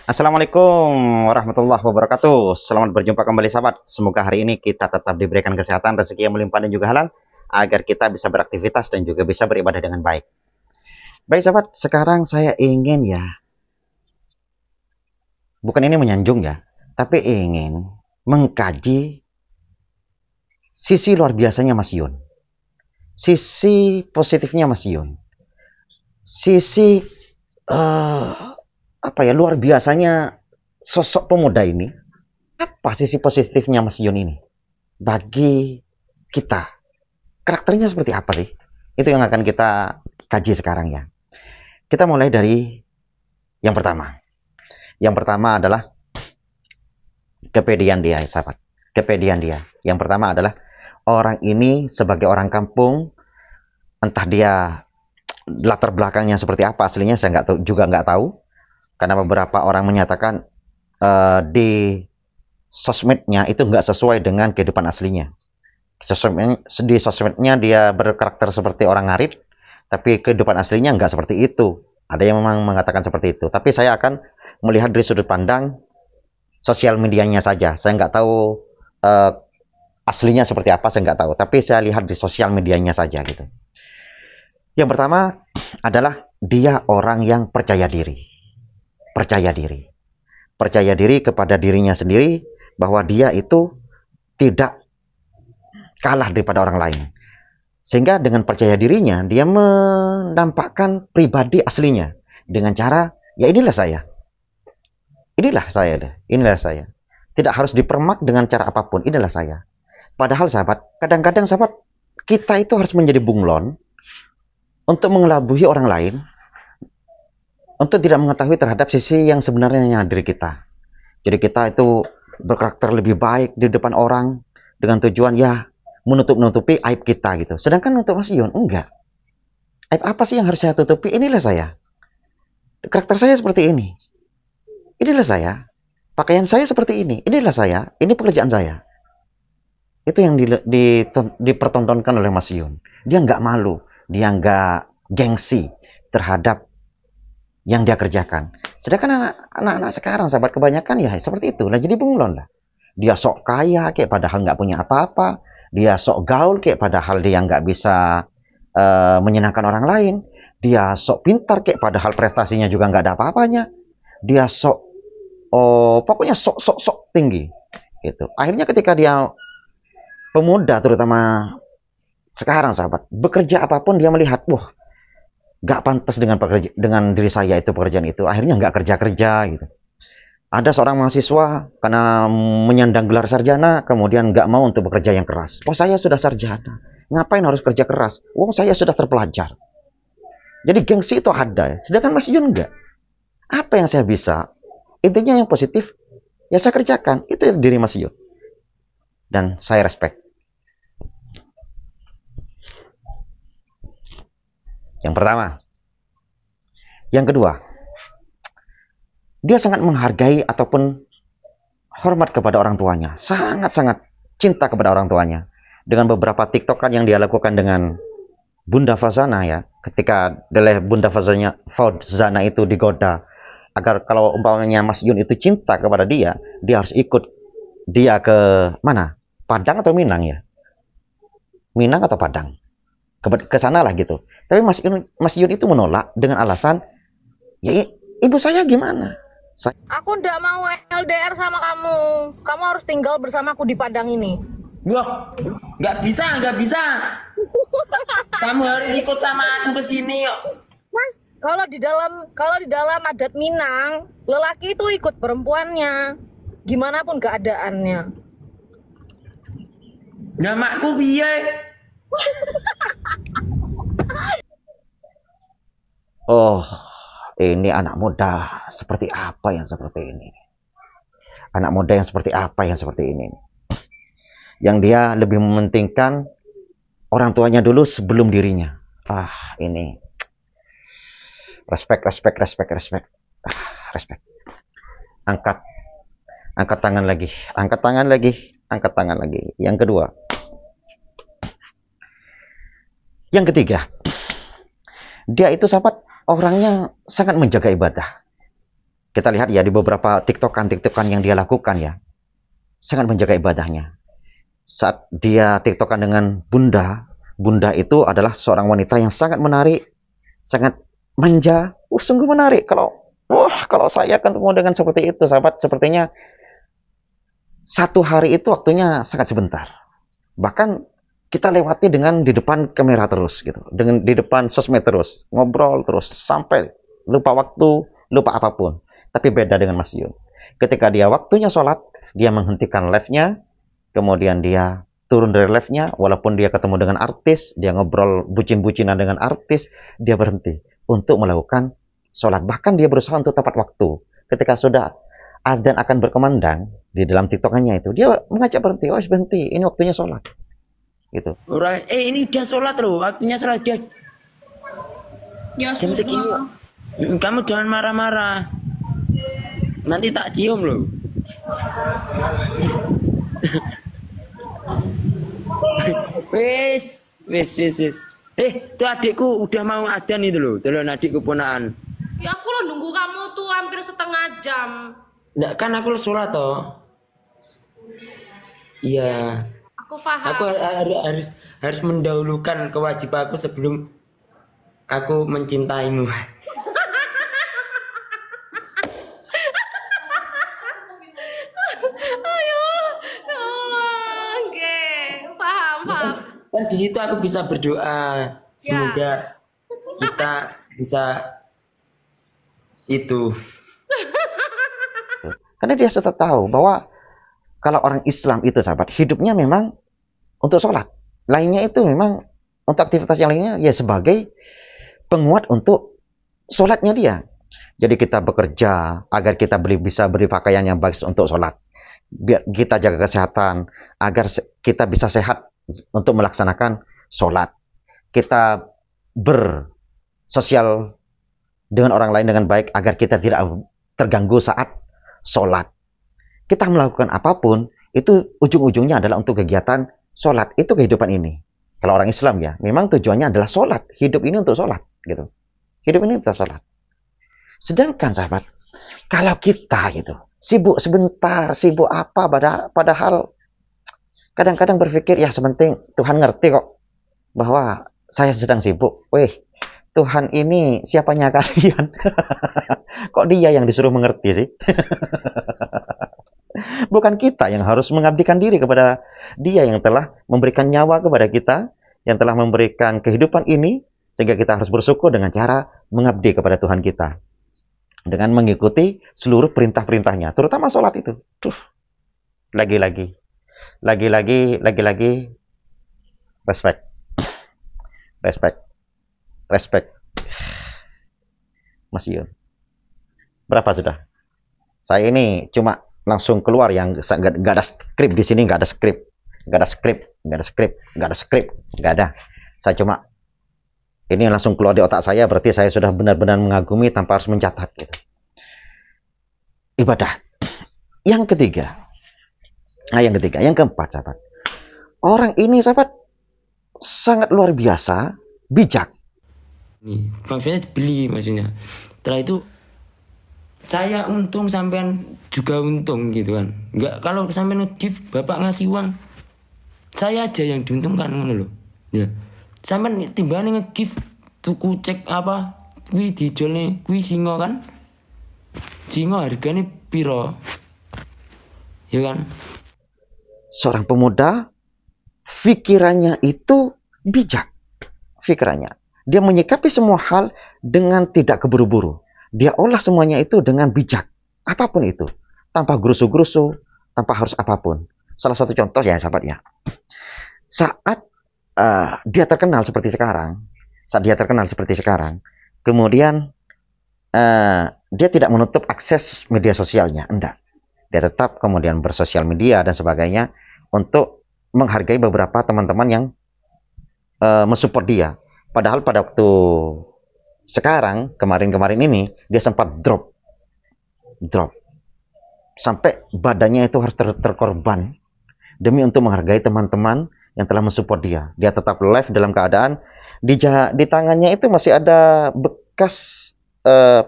Assalamualaikum warahmatullahi wabarakatuh. Selamat berjumpa kembali sahabat. Semoga hari ini kita tetap diberikan kesehatan, rezeki yang melimpah dan juga halal agar kita bisa beraktivitas dan juga bisa beribadah dengan baik. Baik sahabat, sekarang saya ingin bukan ini menyanjung tapi ingin mengkaji sisi luar biasanya Mas Yun. Sisi positifnya Mas Yun. Sisi luar biasanya sosok pemuda ini. Apa sisi positifnya Mas Yun ini bagi kita? Karakternya seperti apa sih? Itu yang akan kita kaji sekarang ya. Kita mulai dari yang pertama. Yang pertama adalah kepedean dia, sahabat. Kepedean dia. Yang pertama adalah orang ini sebagai orang kampung, entah dia latar belakangnya seperti apa aslinya saya nggak tahu. Karena beberapa orang menyatakan di sosmednya itu nggak sesuai dengan kehidupan aslinya. Di sosmednya dia berkarakter seperti orang ngarit, tapi kehidupan aslinya nggak seperti itu. Ada yang memang mengatakan seperti itu. Tapi saya akan melihat dari sudut pandang sosial medianya saja. Saya nggak tahu aslinya seperti apa, saya nggak tahu. Tapi saya lihat di sosial medianya saja gitu. Yang pertama adalah dia orang yang percaya diri. Percaya diri. Percaya diri kepada dirinya sendiri bahwa dia itu tidak kalah daripada orang lain. Sehingga dengan percaya dirinya, dia menampakkan pribadi aslinya. Dengan cara, ya inilah saya. Inilah saya deh. Inilah saya. Tidak harus dipermak dengan cara apapun. Inilah saya. Padahal sahabat, kadang-kadang sahabat, kita itu harus menjadi bunglon untuk mengelabuhi orang lain, untuk tidak mengetahui terhadap sisi yang sebenarnya diri kita. Jadi kita itu berkarakter lebih baik di depan orang dengan tujuan menutupi aib kita gitu. Sedangkan untuk Mas Yun, enggak. Aib apa sih yang harus saya tutupi? Inilah saya. Karakter saya seperti ini. Inilah saya. Pakaian saya seperti ini. Inilah saya. Ini pekerjaan saya. Itu yang dipertontonkan oleh Mas Yun. Dia enggak malu. Dia enggak gengsi terhadap yang dia kerjakan. Sedangkan anak-anak sekarang, sahabat, kebanyakan ya seperti itu. Lah jadi bunglon lah. Dia sok kaya kayak padahal nggak punya apa-apa. Dia sok gaul kayak padahal dia nggak bisa menyenangkan orang lain. Dia sok pintar kayak padahal prestasinya juga nggak ada apa-apanya. Dia sok pokoknya sok tinggi gitu. Akhirnya ketika dia pemuda terutama sekarang, sahabat, bekerja apapun dia melihat, wah, nggak pantas dengan diri saya itu pekerjaan itu. Akhirnya nggak kerja gitu. Ada seorang mahasiswa karena menyandang gelar sarjana, kemudian nggak mau untuk bekerja yang keras. Oh, saya sudah sarjana, ngapain harus kerja keras? Wong saya sudah terpelajar. Jadi gengsi itu ada, sedangkan Mas Yun nggak. Apa yang saya bisa? Intinya yang positif, ya saya kerjakan. Itu diri Mas Yun. Dan saya respect. Yang pertama. Yang kedua, dia sangat menghargai ataupun hormat kepada orang tuanya. Sangat-sangat cinta kepada orang tuanya. Dengan beberapa tiktokan yang dia lakukan dengan Bunda Fazana ya. Ketika Bunda Fazana itu digoda. Agar kalau umpamanya Mas Yun itu cinta kepada dia harus ikut dia ke mana? Padang atau Minang ya? Minang atau Padang? Ke sana lah gitu. Tapi Mas Yun itu menolak dengan alasan, ya ibu saya gimana? Aku ndak mau LDR sama kamu. Kamu harus tinggal bersamaku di Padang ini. Wah, nggak bisa, nggak bisa. Kamu harus ikut sama aku ke sini yuk. Mas, kalau di dalam adat Minang, lelaki itu ikut perempuannya. Gimana pun keadaannya. Nggak makku biye. Oh, ini anak muda seperti apa yang seperti ini? Anak muda yang seperti apa yang seperti ini? Yang dia lebih mementingkan orang tuanya dulu sebelum dirinya. Ini respect. Respect. Angkat tangan lagi. Yang kedua. Yang ketiga. Dia itu sahabat orangnya sangat menjaga ibadah. kita lihat ya di beberapa tiktokan yang dia lakukan ya, sangat menjaga ibadahnya. Saat dia tiktokan dengan bunda itu adalah seorang wanita yang sangat menarik, sangat manja, sungguh menarik. Kalau saya ketemu dengan seperti itu, sahabat, sepertinya satu hari itu waktunya sangat sebentar. Bahkan kita lewati dengan di depan kamera terus gitu, dengan di depan sosmed terus, ngobrol terus sampai lupa waktu, lupa apapun. Tapi beda dengan Mas Yun. Ketika dia waktunya sholat, dia menghentikan live-nya, kemudian dia turun dari live-nya, walaupun dia ketemu dengan artis, dia ngobrol bucin-bucinan dengan artis, dia berhenti untuk melakukan sholat. Bahkan dia berusaha untuk tepat waktu. Ketika sudah adzan akan berkumandang di dalam tiktokannya itu, dia mengajak berhenti, berhenti, ini waktunya sholat. Gitu. Orang, ini udah sholat loh, waktunya sholat dia. Ya Jam segini. sudah. Kamu jangan marah-marah. Nanti tak cium loh. Wis. Itu adikku udah mau adzan itu loh. Tolong adikku ponaan. Ya aku lo nunggu kamu tuh hampir setengah jam. Nggak, kan aku sholat toh. Iya. Aku paham. Aku harus mendahulukan kewajibanku sebelum aku mencintaimu. Ayo, ya Allah, oke, paham. Kan di situ aku bisa berdoa. Semoga kita bisa itu. Karena dia sudah tahu bahwa kalau orang Islam itu, sahabat, hidupnya memang untuk sholat. Lainnya itu memang untuk aktivitas yang lainnya ya sebagai penguat untuk sholatnya dia. Jadi kita bekerja agar kita bisa beri pakaian yang bagus untuk sholat. Biar kita jaga kesehatan agar kita bisa sehat untuk melaksanakan sholat. Kita bersosial dengan orang lain dengan baik agar kita tidak terganggu saat sholat. Kita melakukan apapun itu ujung-ujungnya adalah untuk kegiatan sholat. Itu kehidupan ini. Kalau orang Islam ya, memang tujuannya adalah sholat. Hidup ini untuk sholat, gitu. Hidup ini untuk sholat. Sedangkan sahabat, kalau kita gitu sibuk sebentar, sibuk apa, padahal kadang-kadang berpikir ya sepenting Tuhan ngerti kok bahwa saya sedang sibuk. Tuhan ini siapanya kalian? Kok dia yang disuruh mengerti sih? Bukan kita yang harus mengabdikan diri kepada dia yang telah memberikan nyawa kepada kita, yang telah memberikan kehidupan ini, sehingga kita harus bersyukur dengan cara mengabdi kepada Tuhan kita. Dengan mengikuti seluruh perintah-perintahnya, terutama sholat itu. Lagi-lagi, respect. Mas Yun, berapa sudah? Saya ini cuma langsung keluar yang nggak ada skrip di sini, nggak ada skrip. Saya cuma ini langsung keluar di otak saya, berarti saya sudah benar-benar mengagumi tanpa harus mencatat gitu. Ibadah. Yang keempat, sahabat. Orang ini, sahabat, sangat luar biasa bijak. Nih, maksudnya beli maksudnya. Setelah itu saya untung, sampean juga untung gitu kan. Enggak, kalau sampean nge-give bapak ngasih uang, saya aja yang diuntungkan ngono lho. Ya. Sampean timbangane nge-give tuku cek apa kuwi dijolne kuwi singo kan. Singo hargane piro? Ya kan? Seorang pemuda pikirannya itu bijak. Pikirannya. Dia menyikapi semua hal dengan tidak keburu-buru. Dia olah semuanya itu dengan bijak. Apapun itu. Tanpa gerusu-gerusu. Tanpa harus apapun. Salah satu contoh ya sahabat ya. Saat dia terkenal seperti sekarang. Kemudian dia tidak menutup akses media sosialnya. Enggak. Dia tetap kemudian bersosial media dan sebagainya. Untuk menghargai beberapa teman-teman yang mensupport dia. Padahal pada waktu sekarang, kemarin-kemarin ini, dia sempat drop. Sampai badannya itu harus terkorban. Demi untuk menghargai teman-teman yang telah mensupport dia. Dia tetap live dalam keadaan, di tangannya itu masih ada bekas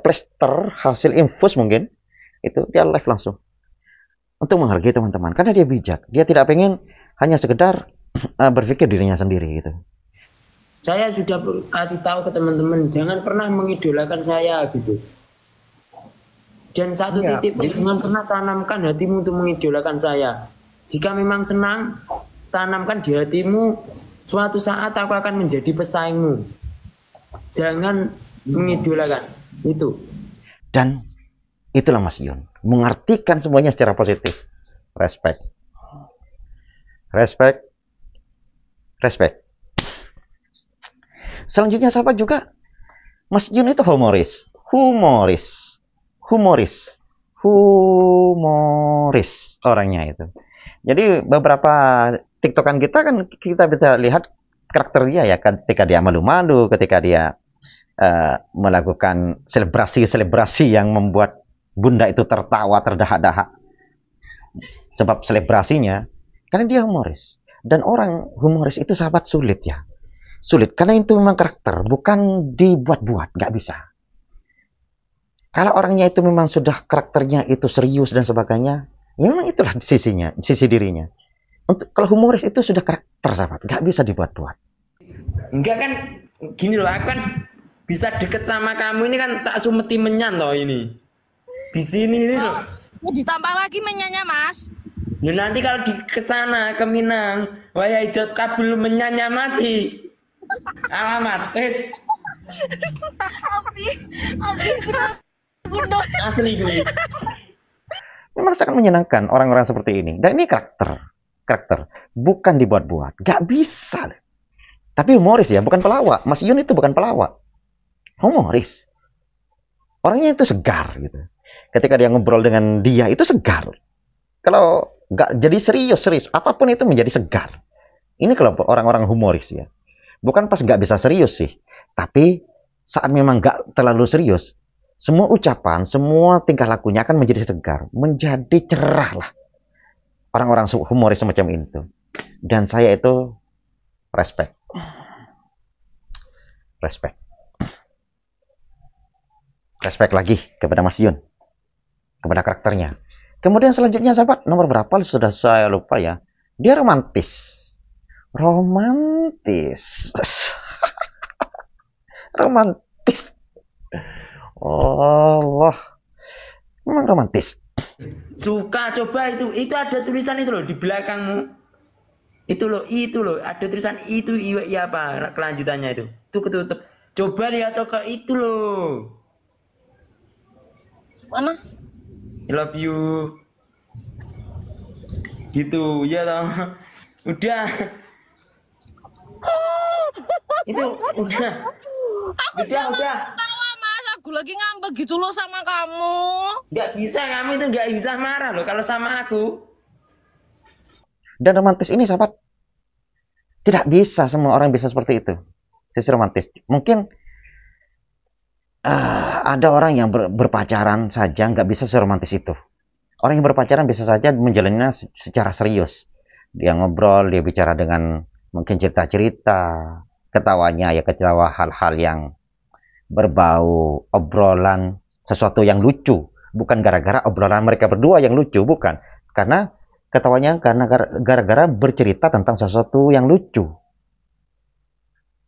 plester hasil infus mungkin. itu dia live langsung untuk menghargai teman-teman karena dia bijak. Dia tidak pengen hanya sekedar berpikir dirinya sendiri gitu. Saya sudah kasih tahu ke teman-teman, jangan pernah mengidolakan saya gitu. Dan satu Iya, titik pun jangan pernah tanamkan hatimu untuk mengidolakan saya. Jika memang senang, tanamkan di hatimu, suatu saat aku akan menjadi pesaingmu. Jangan mengidolakan itu. Dan itulah Mas Yun, mengartikan semuanya secara positif. Respect. Respect. Respect. Selanjutnya sahabat juga, Mas Yun itu humoris. Humoris orangnya itu. Jadi beberapa TikTokan kita kan kita bisa lihat karakter dia ya, ketika dia malu-malu, ketika dia melakukan selebrasi yang membuat bunda itu tertawa terdahak-dahak sebab selebrasinya, karena dia humoris. Dan orang humoris itu sahabat sulit karena itu memang karakter, bukan dibuat-buat, nggak bisa. Kalau orangnya itu memang sudah karakternya itu serius dan sebagainya, ya memang itulah sisi dirinya. Kalau humoris itu sudah karakter sahabat, nggak bisa dibuat-buat. Enggak kan, gini loh, aku kan bisa deket sama kamu ini kan tak sumeti menyan loh ini. Di sini ini loh. Ditambah lagi menyanyi Mas. Ya nanti kalau di kesana ke Minang, wahai jod kabul menyanyi mati. Alamat, tes. Asli gue. Memang sangat menyenangkan orang-orang seperti ini. Dan ini karakter, bukan dibuat-buat, nggak bisa. Tapi humoris ya, bukan pelawak. Mas Yun itu bukan pelawak, humoris. Orangnya itu segar gitu. Ketika dia ngobrol dengan dia itu segar. Kalau nggak jadi serius, apapun itu menjadi segar. Ini kalau orang-orang humoris ya. Bukan pas nggak bisa serius sih, tapi saat memang nggak terlalu serius, semua ucapan, semua tingkah lakunya akan menjadi segar, menjadi cerah lah. Orang-orang humoris semacam itu. Dan saya itu respect. Respect lagi kepada Mas Yun, kepada karakternya. Kemudian selanjutnya sahabat, nomor berapa sudah saya lupa ya. Dia romantis. Romantis. Allah, memang romantis. Suka, coba itu ada tulisan itu loh di belakangmu. Itu loh, ada tulisan itu iya apa kelanjutannya itu. Itu ketutup. Coba lihat ke itu loh. Mana? I love you. Gitu, ya toh. Udah. Itu udah. Udah. Tawa Mas, aku lagi ngambek gitu loh sama kamu. Nggak bisa, kamu itu nggak bisa marah loh kalau sama aku. Dan romantis ini sahabat, tidak bisa semua orang bisa seperti itu. Sisi romantis. Mungkin ada orang yang berpacaran saja nggak bisa seromantis itu. Orang yang berpacaran bisa saja menjalannya secara serius. Dia ngobrol, dia bicara dengan mungkin cerita-cerita, ketawanya ya ketawa hal-hal yang berbau obrolan sesuatu yang lucu. Bukan gara-gara obrolan mereka berdua yang lucu, bukan. Karena ketawanya karena gara-gara bercerita tentang sesuatu yang lucu.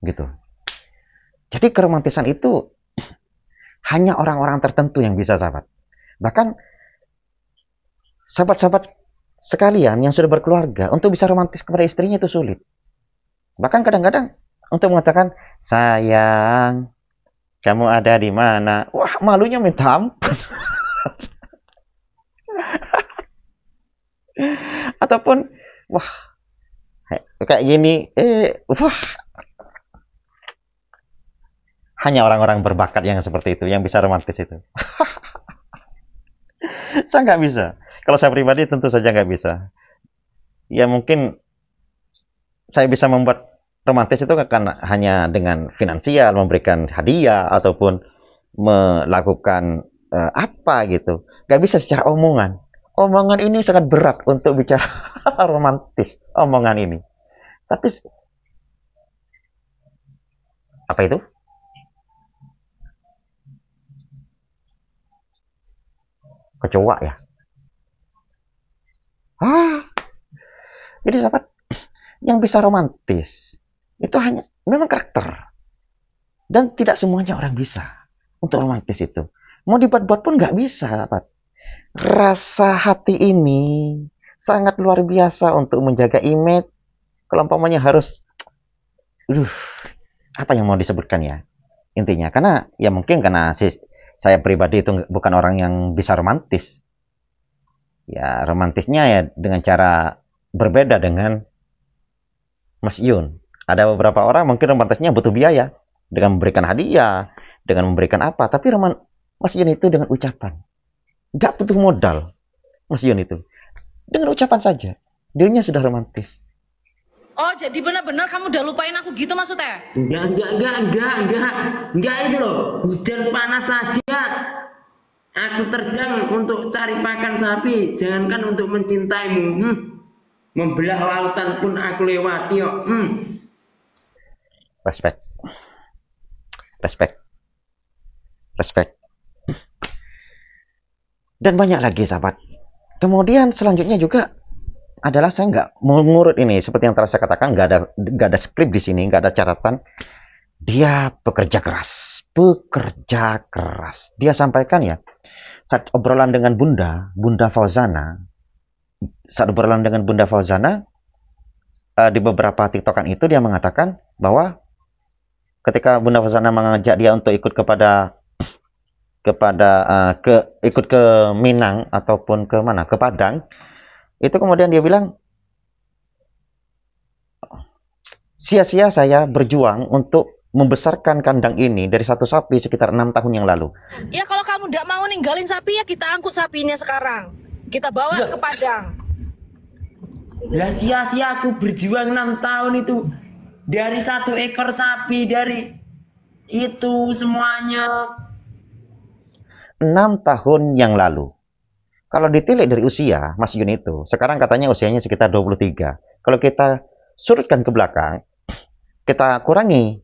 Gitu. Jadi keromantisan itu hanya orang-orang tertentu yang bisa sahabat. Bahkan sahabat-sahabat sekalian yang sudah berkeluarga untuk bisa romantis kepada istrinya itu sulit. Bahkan kadang-kadang untuk mengatakan sayang, kamu ada di mana? Wah, malunya minta ampun. Ataupun wah kayak gini, wah, hanya orang-orang berbakat yang seperti itu yang bisa romantis itu. Saya nggak bisa. Kalau saya pribadi tentu saja nggak bisa. Ya mungkin saya bisa membuat romantis itu kan hanya dengan finansial, memberikan hadiah ataupun melakukan apa gitu. Nggak bisa secara omongan. Omongan ini sangat berat untuk bicara romantis. Omongan ini. Tapi apa itu? kecoa ya. Jadi sahabat, yang bisa romantis itu hanya memang karakter, dan tidak semuanya orang bisa untuk romantis itu. Mau dibuat-buat pun nggak bisa, sahabat. Rasa hati ini sangat luar biasa untuk menjaga image. Kalau umpamanya harus, apa yang mau disebutkan ya intinya? Karena ya mungkin karena saya pribadi itu bukan orang yang bisa romantis. Ya romantisnya ya dengan cara berbeda dengan Mas Yun. Ada beberapa orang mungkin romantisnya butuh biaya dengan memberikan hadiah, dengan memberikan apa. Tapi Mas Yun itu dengan ucapan, nggak butuh modal. Mas Yun itu dengan ucapan saja dirinya sudah romantis. Oh, jadi benar-benar kamu udah lupain aku gitu maksudnya? Enggak itu loh. Hujan panas saja aku terjang untuk cari pakan sapi, jangankan untuk mencintaimu. Membelah lautan pun aku lewati kok. Respect. Dan banyak lagi sahabat. Kemudian selanjutnya juga adalah saya nggak mengurut ini, seperti yang telah saya katakan, nggak ada skrip di sini, nggak ada catatan. Dia bekerja keras. Dia sampaikan ya, saat obrolan dengan Bunda Fauzana, di beberapa tiktokan itu dia mengatakan bahwa ketika Bunda Fauzana mengajak dia untuk ikut ikut ke Minang ataupun ke mana, ke Padang, itu kemudian dia bilang, sia-sia saya berjuang untuk membesarkan kandang ini dari satu sapi sekitar 6 tahun yang lalu. Ya kalau kamu tidak mau ninggalin sapi ya kita angkut sapinya sekarang. Kita bawa ke Padang. Lah sia-sia aku berjuang 6 tahun itu dari 1 ekor sapi, dari itu semuanya. 6 tahun yang lalu. Kalau ditilik dari usia Mas Yun itu, sekarang katanya usianya sekitar 23. Kalau kita surutkan ke belakang, kita kurangi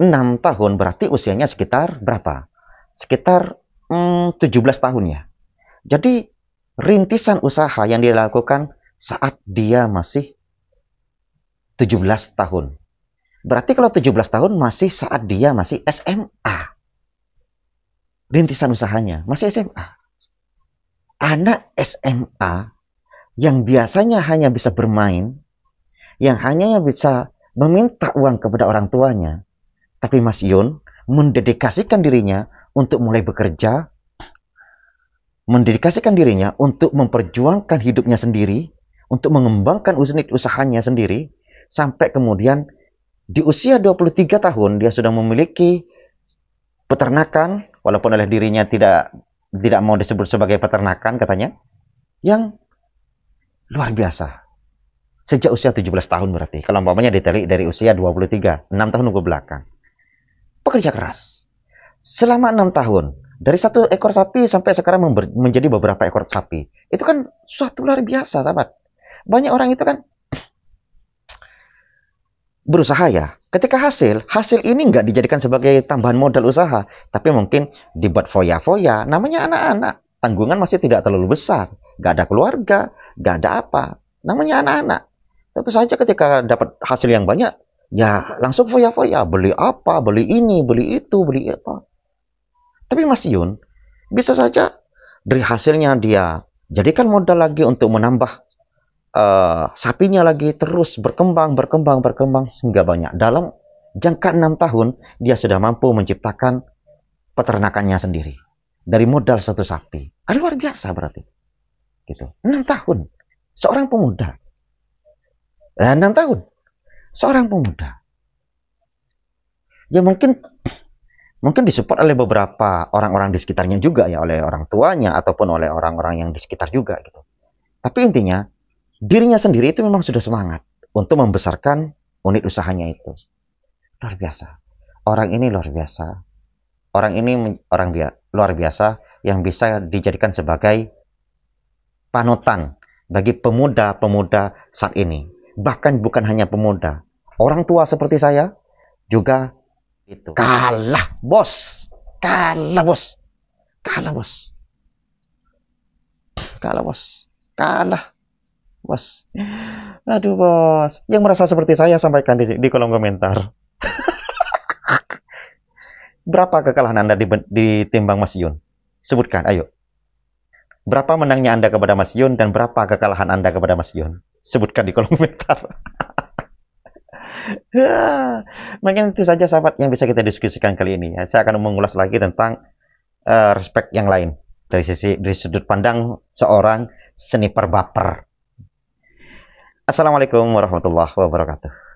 6 tahun, berarti usianya sekitar berapa? Sekitar 17 tahun ya. Jadi rintisan usaha yang dia lakukan saat dia masih 17 tahun. Berarti kalau 17 tahun masih saat dia masih SMA. Rintisan usahanya masih SMA. Anak SMA yang biasanya hanya bisa bermain, yang hanya bisa meminta uang kepada orang tuanya, tapi Mas Yun mendedikasikan dirinya untuk mulai bekerja, mendedikasikan dirinya untuk memperjuangkan hidupnya sendiri, untuk mengembangkan unit usahanya sendiri, sampai kemudian di usia 23 tahun dia sudah memiliki peternakan, walaupun oleh dirinya tidak mau disebut sebagai peternakan katanya, yang luar biasa. Sejak usia 17 tahun berarti, kalau umpamanya ditarik dari usia 23, 6 tahun ke belakang. Pekerja keras. Selama 6 tahun, dari 1 ekor sapi sampai sekarang menjadi beberapa ekor sapi. Itu kan suatu luar biasa, sahabat. Banyak orang itu kan berusaha ya. Ketika hasil ini nggak dijadikan sebagai tambahan modal usaha, tapi mungkin dibuat foya-foya. Namanya anak-anak, tanggungan masih tidak terlalu besar, nggak ada keluarga, nggak ada apa. Namanya anak-anak. Tentu saja ketika dapat hasil yang banyak, ya langsung foya-foya, beli apa, beli ini, beli itu, beli apa. Tapi Mas Yun bisa saja dari hasilnya dia jadikan modal lagi untuk menambah sapinya lagi, terus berkembang sehingga banyak. Dalam jangka 6 tahun dia sudah mampu menciptakan peternakannya sendiri dari modal 1 sapi. Luar biasa berarti. Gitu. 6 tahun seorang pemuda. 6 tahun seorang pemuda. Ya mungkin disupport oleh beberapa orang-orang di sekitarnya juga ya, oleh orang tuanya ataupun oleh orang-orang yang di sekitar juga gitu. Tapi intinya dirinya sendiri itu memang sudah semangat untuk membesarkan unit usahanya itu. Luar biasa. Orang ini luar biasa. Orang ini luar biasa yang bisa dijadikan sebagai panutan bagi pemuda-pemuda saat ini. Bahkan bukan hanya pemuda. Orang tua seperti saya juga itu. Kalah, bos. kalah bos. Kalah bos. Aduh bos. Yang merasa seperti saya sampaikan di kolom komentar. Berapa kekalahan Anda ditimbang Mas Yun? Sebutkan, ayo. Berapa menangnya Anda kepada Mas Yun dan berapa kekalahan Anda kepada Mas Yun? Sebutkan di kolom komentar. Mungkin itu saja sahabat yang bisa kita diskusikan kali ini. Saya akan mengulas lagi tentang respect yang lain dari sudut pandang seorang sniper baper. Assalamualaikum warahmatullahi wabarakatuh.